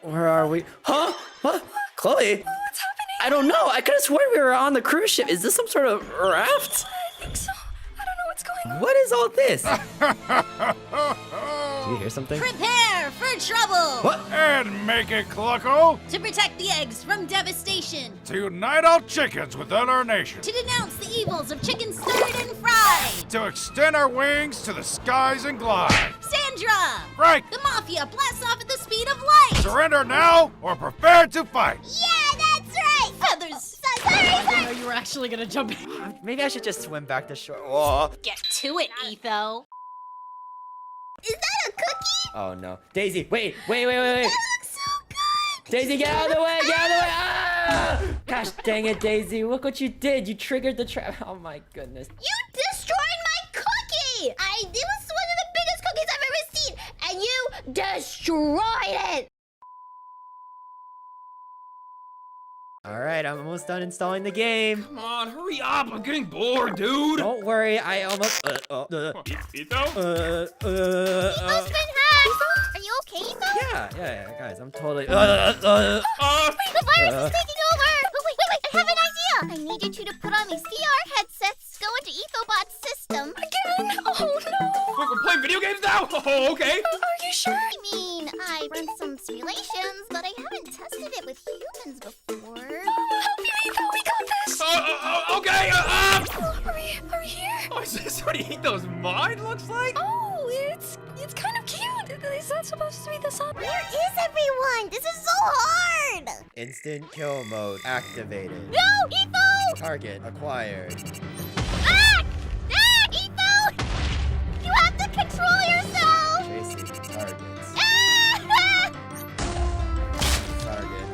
Where are we? Huh? What? Chloe? What's happening? I don't know. I could have sworn we were on the cruise ship. Is this some sort of raft? I think so. I don't know what's going on. What is all this? Do you hear something? Prepare for trouble! What? And make it clucko To protect the eggs from devastation. to unite all chickens within our nation. To denounce the evils of chicken stirred and fried. To extend our wings to the skies and glide. Sandra! Frank, The Mafia blasts off at the speed of light! surrender now or prepare to fight. Yeah, that's right! Feathers! Sorry! You were actually gonna jump in. Maybe I should just swim back to shore. Whoa. Get to it, Etho. Is that a cookie? Oh no. Daisy, wait. That looks so good! Daisy, get out of the way! Get out of the way! Ah! Gosh dang it, Daisy. Look what you did. You triggered the trap. Oh my goodness. You destroyed my cookie! It was one of the biggest cookies I've ever seen, and you destroyed it! All right, I'm almost done installing the game. Come on, hurry up! I'm getting bored, dude. Don't worry, I almost. Etho? Etho's been hacked! Are you okay, Etho? Yeah, guys, I'm totally. The virus is taking over! Wait, I have an idea! I need you two to put on these VR headsets, go into Ethobot's system. Again? Oh no. Wait, we're playing video games now? Oh, okay. Are you sure? I mean, I run some simulations, but I haven't tested it with humans before. I'll help you, Etho. We got this. Okay. Are we here? Oh, is this what Etho's mind looks like? Oh, it's kind of cute. Is that supposed to be the sub? Where is everyone? This is so hard! Instant kill mode activated. No, Etho! Target acquired. Etho! You have to control yourself! Chasing targets. Ah! Target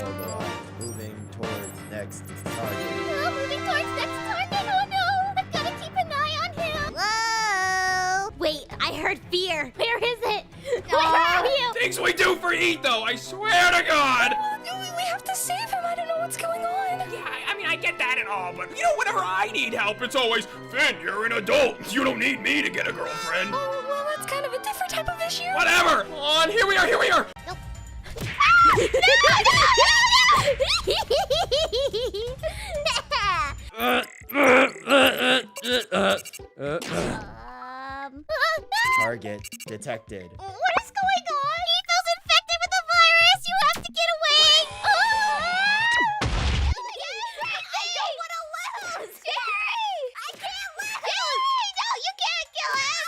mobilized. Moving towards next target. Moving towards next target. Oh no! I've got to keep an eye on him. Whoa! Wait, I heard fear. Where is it? Where are you? Things we do for Etho, I swear to God! We have to save him. I don't know what's going on. Yeah, I mean, I get that and all, but whenever I need help, it's always, Finn, you're an adult. You don't need me to get a girlfriend. Oh, well, that's kind of a different type of issue. Whatever. Come on, here we are. Nope. Target detected. What is going on? Etho's infected with the virus! You have to get away! I don't want to lose! Jerry! I can't lose! No, you can't kill us!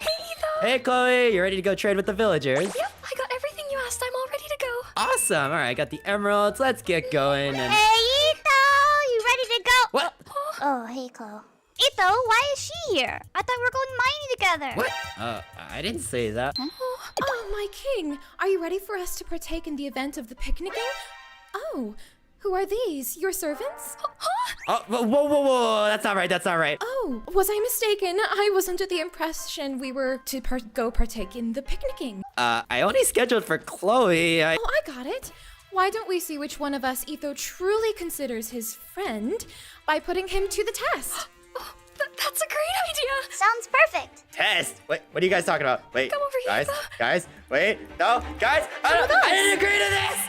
Hey, Etho. Hey, Chloe, you ready to go trade with the villagers? Yep, I got everything you asked. I'm all ready to go. Awesome. All right, I got the emeralds. Let's get going. And Hey, Etho! You ready to go? what? Oh, hey, Chloe. Etho, why is she here? I thought we were going mining together. What? I didn't say that. Oh, my king, are you ready for us to partake in the event of the picnicking? Oh, who are these? Your servants? Oh, whoa. That's not right. Oh, was I mistaken? I was under the impression we were to go partake in the picnicking. I only scheduled for Chloe. Oh, I got it. Why don't we see which one of us Etho truly considers his friend by putting him to the test? Oh, that's a great idea. Sounds perfect. Test. Wait, what are you guys talking about? Wait, Come over here, guys, Etho. guys, wait, no, guys, I didn't agree to this.